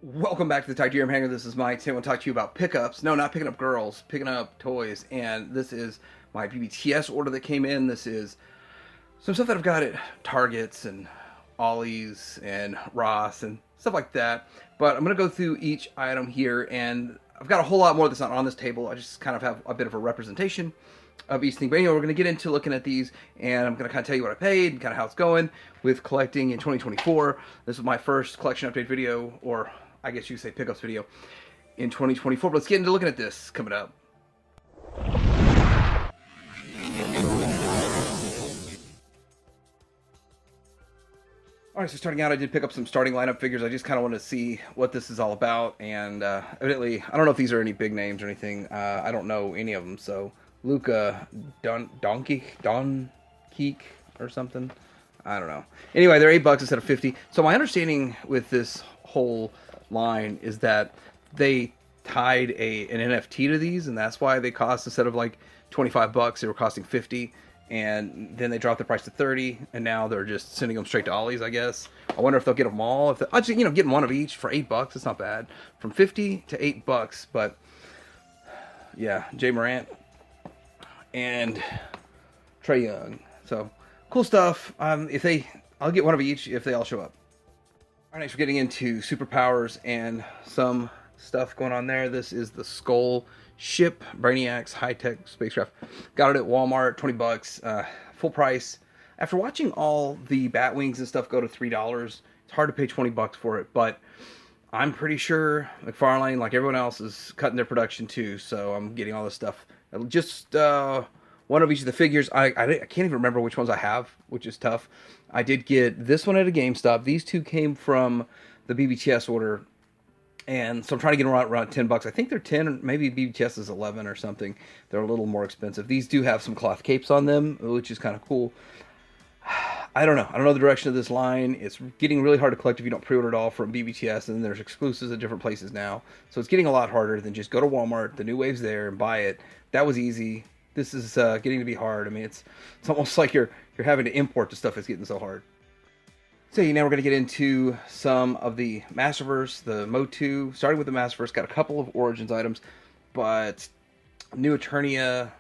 Welcome back to the Titanium Hanger. This is Mike. Today I want to talk to you about pickups. No, not picking up girls, picking up toys. And this is my BBTS order that came in. This is some stuff that I've got at Targets and Ollies and Ross and stuff like that. But I'm going to go through each item here, and I've got a whole lot more that's not on this table. I just kind of have a bit of a representation of each thing. But anyway, we're going to get into looking at these, and I'm going to kind of tell you what I paid and kind of how it's going with collecting in 2024. This is my first collection update video, or I guess you could say pickups video, in 2024. But let's get into looking at this coming up. Alright, so starting out, I did pick up some starting lineup figures. I just kind of wanted to see what this is all about, and evidently, I don't know if these are any big names or anything. I don't know any of them, so Luca Donkey or something. I don't know. Anyway, they're $8 instead of 50. So my understanding with this whole line is that they tied an NFT to these, and that's why they cost, instead of like $25, they were costing 50. And then they dropped the price to 30, and now they're just sending them straight to Ollies, I guess. I wonder if they'll get them all. If I just, getting one of each for $8, it's not bad. From 50 to $8, but yeah, Jay Morant and Trae Young. So cool stuff. I'll get one of each if they all show up. All right, next we're getting into superpowers and some stuff going on there. This is the Skull Ship Brainiac's high-tech spacecraft. Got it at Walmart, $20, full price. After watching all the Batwings and stuff go to $3, it's hard to pay $20 for it, but I'm pretty sure McFarlane, like everyone else, is cutting their production too, so I'm getting all this stuff. Just one of each of the figures. I can't even remember which ones I have, which is tough. I did get this one at a GameStop. These two came from the BBTS order, and so I'm trying to get them around $10. I think they're 10, maybe BBTS is 11 or something. They're a little more expensive. These do have some cloth capes on them, which is kind of cool. I don't know. I don't know the direction of this line. It's getting really hard to collect if you don't pre-order it all from BBTS, and there's exclusives at different places now. So it's getting a lot harder than just go to Walmart, the new wave's there, and buy it. That was easy. This is getting to be hard. I mean, it's almost like you're having to import the stuff that's getting so hard. So now we're going to get into some of the Masterverse, the Motu. Starting with the Masterverse, got a couple of Origins items, but New Eternia,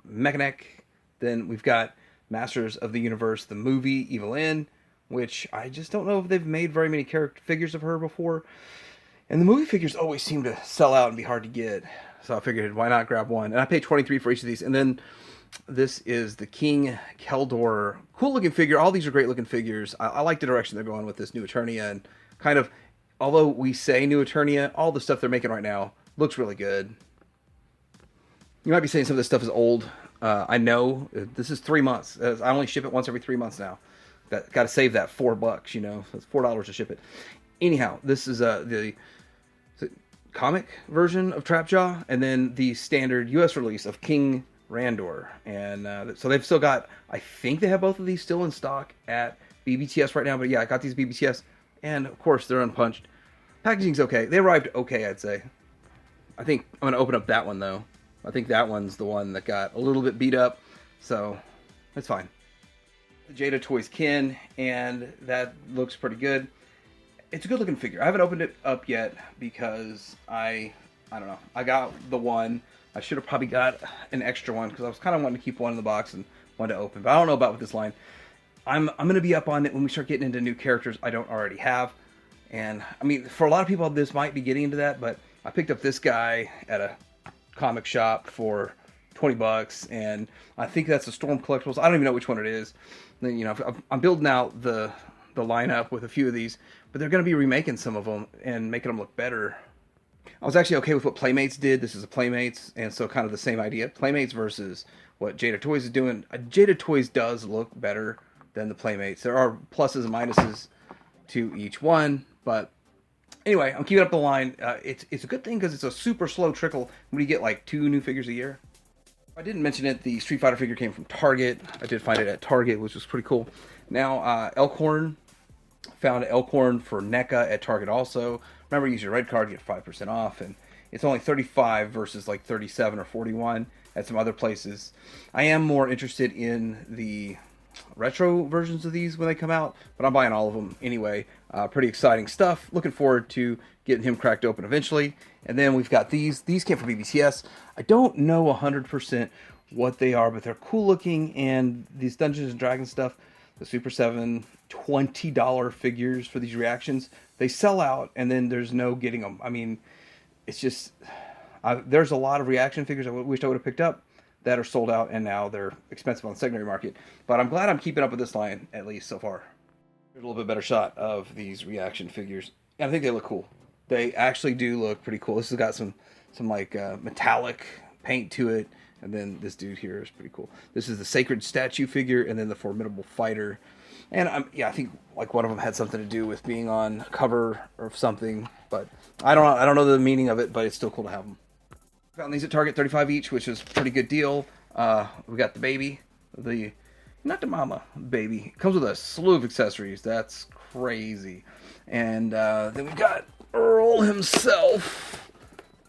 Mechanic. Then we've got Masters of the Universe, the movie, Evelyn, which I just don't know if they've made very many character figures of her before. And the movie figures always seem to sell out and be hard to get. So I figured, why not grab one? And I paid $23 for each of these. And then this is the King Keldor. Cool looking figure. All these are great looking figures. I like the direction they're going with this New Eternia. And kind of, although we say New Eternia, all the stuff they're making right now looks really good. You might be saying some of this stuff is old. I know. This is 3 months. I only ship it once every 3 months now. Got to save that $4, It's $4 to ship it. Anyhow, this is the comic version of Trapjaw, and then the standard U.S. release of King Randor. And so they've still got, I think they have both of these still in stock at BBTS right now. But yeah, I got these BBTS, and of course they're unpunched. Packaging's okay. They arrived okay, I'd say. I think I'm going to open up that one, though. I think that one's the one that got a little bit beat up, so that's fine. The Jada Toys Kin, and that looks pretty good. It's a good looking figure. I haven't opened it up yet because I don't know. I got the one. I should have probably got an extra one because I was kind of wanting to keep one in the box and one to open. But I don't know about with this line. I'm going to be up on it when we start getting into new characters I don't already have. And I mean, for a lot of people, this might be getting into that, but I picked up this guy at a comic shop for $20, and I think that's a Storm Collectibles. I don't even know which one it is. Then, I'm building out the lineup with a few of these, but they're going to be remaking some of them and making them look better. I was actually okay with what Playmates did. This is a Playmates, and so kind of the same idea. Playmates versus what Jada Toys is doing. Jada Toys does look better than the Playmates. There are pluses and minuses to each one, but anyway, I'm keeping up the line. It's a good thing because it's a super slow trickle when you get like 2 new figures a year. I didn't mention it. The Street Fighter figure came from Target. I did find it at Target, which was pretty cool. Now, Elkhorn. Found Elkhorn for NECA at Target also. Remember, use your red card, get 5% off. And it's only $35 versus like $37 or $41 at some other places. I am more interested in the retro versions of these when they come out, but I'm buying all of them anyway. Pretty exciting stuff. Looking forward to getting him cracked open eventually. And then we've got these. These came from BBTS. I don't know 100% what they are, but they're cool looking. And these Dungeons and Dragons stuff, the Super 7, $20 figures for these reactions, they sell out, and then there's no getting them. I mean, it's just, there's a lot of reaction figures I wish I would have picked up that are sold out, and now they're expensive on the secondary market. But I'm glad I'm keeping up with this line, at least so far. Here's a little bit better shot of these reaction figures. And I think they look cool. They actually do look pretty cool. This has got some like metallic paint to it. And then this dude here is pretty cool. This is the Sacred Statue figure, and then the Formidable Fighter. And I think like one of them had something to do with being on cover or something. But I don't know the meaning of it, but it's still cool to have them. Found these at Target, 35 each, which is a pretty good deal. We got the baby, not the mama, baby. It comes with a slew of accessories. That's crazy. And then we got Earl himself,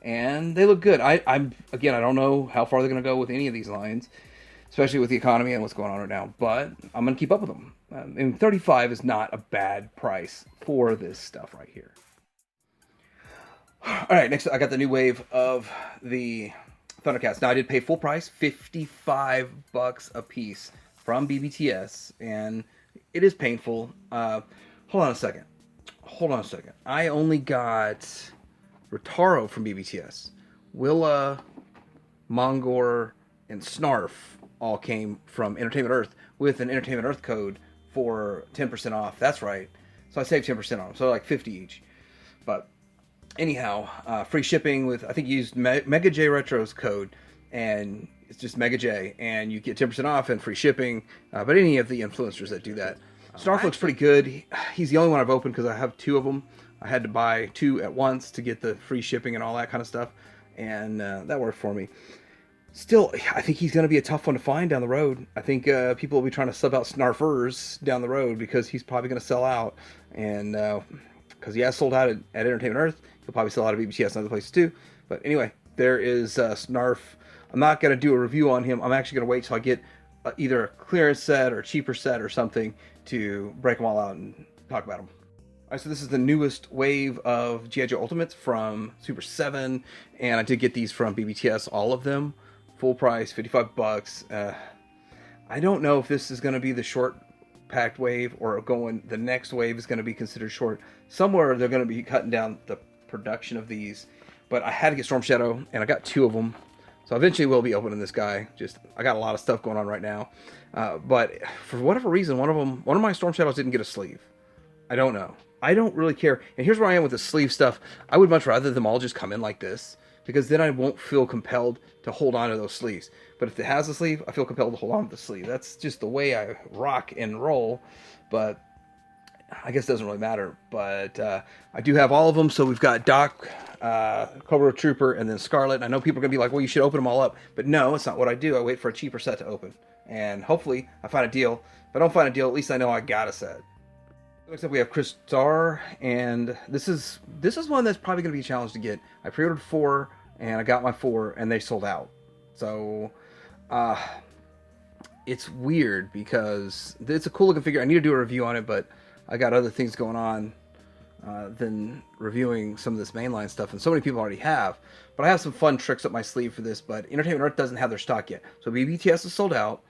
and they look good. I'm again, I don't know how far they're going to go with any of these lines, especially with the economy and what's going on right now. But I'm going to keep up with them. And 35 is not a bad price for this stuff right here. All right, next I got the new wave of the Thundercvats. Now I did pay full price, $55 a piece from BBTS, and it is painful. Hold on a second. I only got Rotaro from BBTS. Willa, Mongor, and Snarf all came from Entertainment Earth with an Entertainment Earth code for 10% off. That's right. So I saved 10% on them. So like 50 each. But anyhow, free shipping with, I think you used Mega J Retro's code, and it's just Mega J, and you get 10% off and free shipping. But any of the influencers that do that. Snarf looks pretty good. He's the only one I've opened because I have two of them. I had to buy two at once to get the free shipping and all that kind of stuff, and that worked for me. Still, I think he's going to be a tough one to find down the road. I think people will be trying to sub out Snarfers down the road because he's probably going to sell out, and because he has sold out at Entertainment Earth, he'll probably sell out at BBTS and other places too. But anyway, there is Snarf. I'm not going to do a review on him. I'm actually going to wait till I get either a clearance set or a cheaper set or something to break them all out and talk about them. All right, so this is the newest wave of G.I. Joe Ultimates from Super 7, and I did get these from BBTS, all of them, full price, $55. I don't know if this is going to be the short packed wave or the next wave is going to be considered short. Somewhere they're going to be cutting down the production of these, but I had to get Storm Shadow, and I got two of them. So eventually we'll be opening this guy. I got a lot of stuff going on right now. But for whatever reason, one of my Storm Shadows didn't get a sleeve. I don't know. I don't really care. And here's where I am with the sleeve stuff. I would much rather them all just come in like this, because then I won't feel compelled to hold on to those sleeves. But if it has a sleeve, I feel compelled to hold on to the sleeve. That's just the way I rock and roll. But I guess it doesn't really matter. But I do have all of them. So we've got Doc, Cobra Trooper, and then Scarlet. I know people are going to be like, well, you should open them all up. But no, it's not what I do. I wait for a cheaper set to open. And hopefully I find a deal. If I don't find a deal, at least I know I got a set. Next up we have Crystar, and this is one that's probably going to be a challenge to get. I pre-ordered 4, and I got my 4, and they sold out. So it's weird because it's a cool looking figure. I need to do a review on it, but I got other things going on than reviewing some of this mainline stuff, and so many people already have. But I have some fun tricks up my sleeve for this, but Entertainment Earth doesn't have their stock yet. So BBTS is sold out.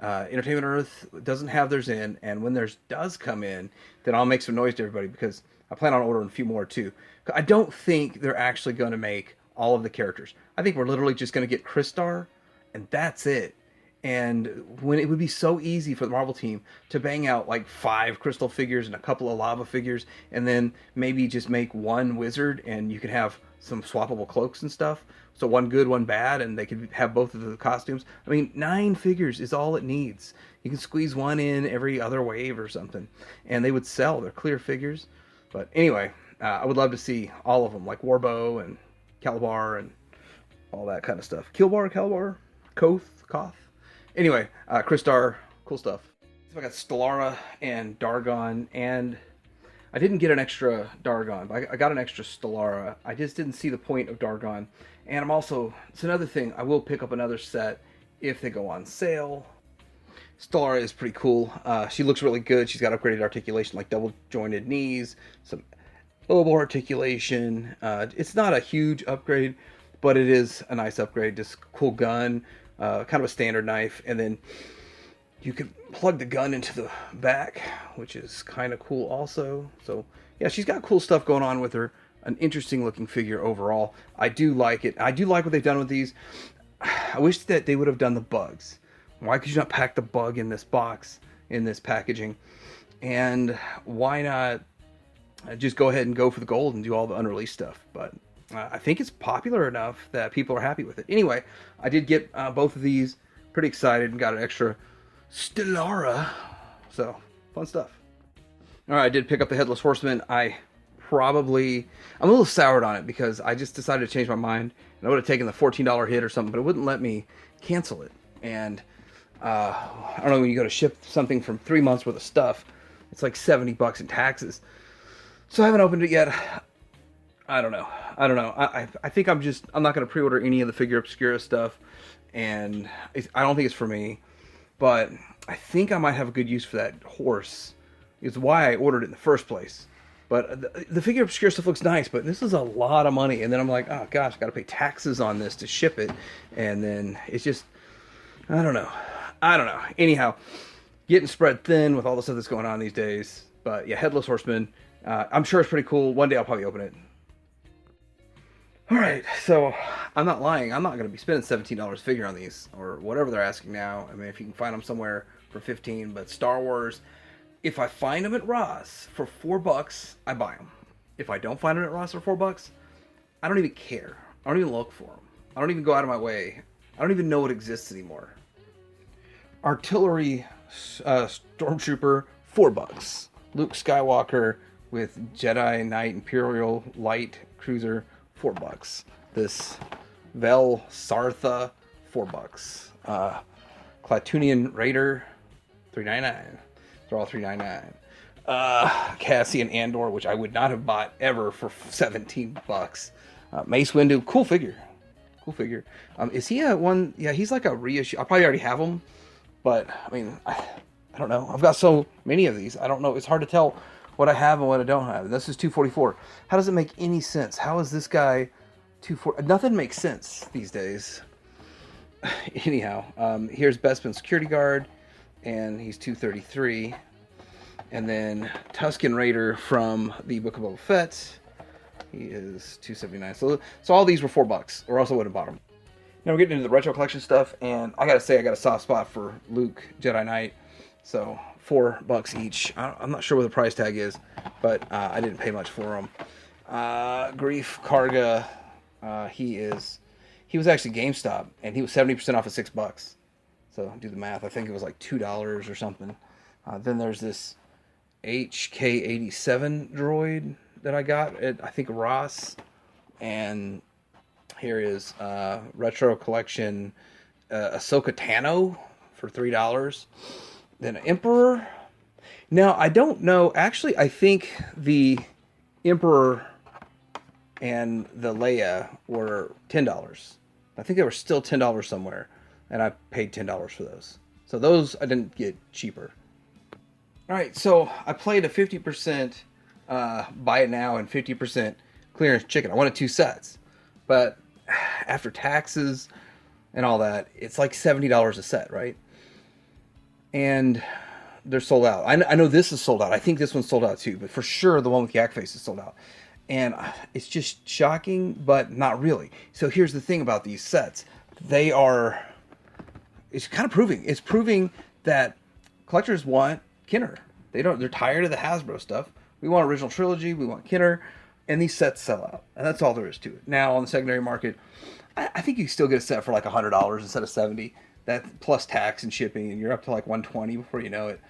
Entertainment Earth doesn't have theirs in, and when theirs does come in, then I'll make some noise to everybody, because I plan on ordering a few more too. I don't think they're actually going to make all of the characters. I think we're literally just going to get Crystar, and that's it. And when it would be so easy for the Marvel team to bang out like 5 crystal figures and a couple of lava figures, and then maybe just make one wizard, and you could have some swappable cloaks and stuff. So one good, one bad, and they could have both of the costumes. I mean, 9 figures is all it needs. You can squeeze one in every other wave or something, and they would sell. They're clear figures. But anyway, I would love to see all of them, like Warbow and Calabar and all that kind of stuff. Calabar, Koth. Anyway, Crystar, cool stuff. So I got Stellara and Dargon, and I didn't get an extra Dargon, but I got an extra Stellara. I just didn't see the point of Dargon. And I'm also, it's another thing, I will pick up another set if they go on sale. Stellara is pretty cool. She looks really good. She's got upgraded articulation, like double jointed knees, some elbow articulation. It's not a huge upgrade, but it is a nice upgrade. Just cool gun, kind of a standard knife, and then you can plug the gun into the back, which is kind of cool also. So yeah, she's got cool stuff going on with her. An interesting looking figure overall. I do like it. I do like what they've done with these. I wish that they would have done the bugs. Why could you not pack the bug in this box, in this packaging? And why not just go ahead and go for the gold and do all the unreleased stuff? But I think it's popular enough that people are happy with it. Anyway, I did get both of these. Pretty excited and got an extra Stellara. So, fun stuff. All right, I did pick up the Headless Horseman. I'm a little soured on it because I just decided to change my mind. And I would have taken the $14 hit or something, but it wouldn't let me cancel it. And I don't know, when you go to ship something from 3 months worth of stuff, it's like $70 in taxes. So I haven't opened it yet. I don't know. I think I'm not going to pre-order any of the Figure Obscura stuff, and I don't think it's for me. But I think I might have a good use for that horse. It's why I ordered it in the first place. But the Figure Obscura stuff looks nice, but this is a lot of money. And then I'm like, oh gosh, got to pay taxes on this to ship it. And then it's just, I don't know. Anyhow, getting spread thin with all the stuff that's going on these days. But yeah, Headless Horseman. I'm sure it's pretty cool. One day I'll probably open it. Alright, so I'm not lying. I'm not going to be spending $17 figure on these, or whatever they're asking now. I mean, if you can find them somewhere for $15, but Star Wars, if I find them at Ross for $4, I buy them. If I don't find them at Ross for $4, I don't even care. I don't even look for them. I don't even go out of my way. I don't even know it exists anymore. Artillery Stormtrooper, $4. Luke Skywalker with Jedi Knight Imperial Light Cruiser, $4. This Vel Sartha, $4. Klatooinian Raider, $3.99. They're all $3.99. Cassian Andor, which I would not have bought ever for $17. Mace Windu, cool figure. Is he a one? Yeah, he's like a reissue. I probably already have him, but I mean, I don't know. I've got so many of these. I don't know. It's hard to tell what I have and what I don't have. This is $244. How does it make any sense? How is this guy $240? Nothing makes sense these days. Anyhow, here's Bespin Security Guard, and he's $233. And then Tusken Raider from the Book of Boba Fett, he is $279. So all these were $4, or else I would have bought them. Now we're getting into the retro collection stuff, and I gotta say I got a soft spot for Luke Jedi Knight. So $4 each. I'm not sure what the price tag is, but I didn't pay much for them. Grief Karga, he was actually GameStop, and he was 70% off of $6. So do the math. I think it was like $2 or something. Then there's this HK87 droid that I got at, I think, Ross. And here is Retro Collection Ahsoka Tano for $3. Then Emperor. Now, I don't know. Actually, I think the Emperor and the Leia were $10. I think they were still $10 somewhere. And I paid $10 for those. So those I didn't get cheaper. Alright, so I played a 50% buy it now and 50% clearance chicken. I wanted 2 sets. But after taxes and all that, it's like $70 a set, right? And they're sold out. I know this is sold out. I think this one's sold out too. But for sure, the one with Yak Face is sold out. And it's just shocking, but not really. So here's the thing about these sets. It's kind of proving. It's proving that collectors want Kenner. They're tired of the Hasbro stuff. We want original trilogy. We want Kenner. And these sets sell out. And that's all there is to it. Now, on the secondary market, I think you can still get a set for like $100 instead of $70. That plus tax and shipping, and you're up to like $120 before you know it.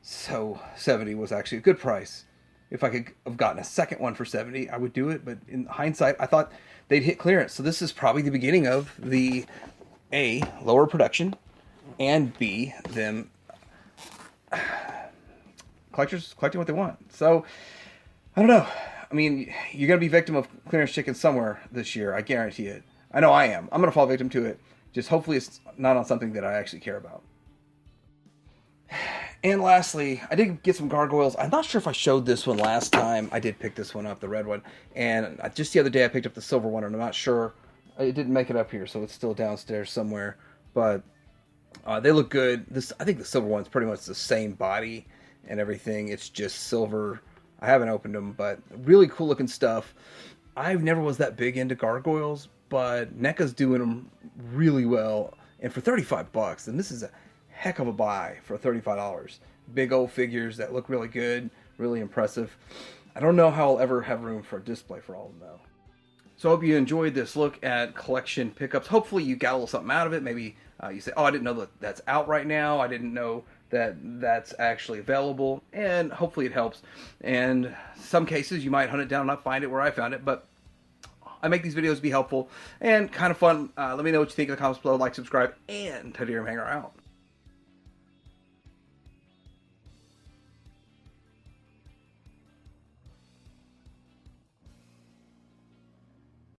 So $70 was actually a good price. If I could have gotten a second one for $70, I would do it. But in hindsight, I thought they'd hit clearance. So this is probably the beginning of the A, lower production, and B, them collectors collecting what they want. So I don't know. I mean, you're going to be victim of clearance chicken somewhere this year. I guarantee it. I know I am. I'm going to fall victim to it. Just hopefully it's not on something that I actually care about. And lastly, I did get some gargoyles. I'm not sure if I showed this one last time. I did pick this one up, the red one. And just the other day I picked up the silver one, and I'm not sure. It didn't make it up here, so it's still downstairs somewhere. But they look good. I think the silver one's pretty much the same body and everything. It's just silver. I haven't opened them, but really cool looking stuff. I never was that big into gargoyles, but NECA's doing them really well. And for 35 bucks, and this is a heck of a buy for $35. Big old figures that look really good, really impressive. I don't know how I'll ever have room for a display for all of them though. So I hope you enjoyed this look at collection pickups. Hopefully you got a little something out of it. Maybe you say, oh, I didn't know that that's out right now. I didn't know that that's actually available. And hopefully it helps. And some cases you might hunt it down and not find it where I found it. But I make these videos to be helpful and kind of fun. Let me know what you think in the comments below. Like, subscribe, and Teddy Hanger out.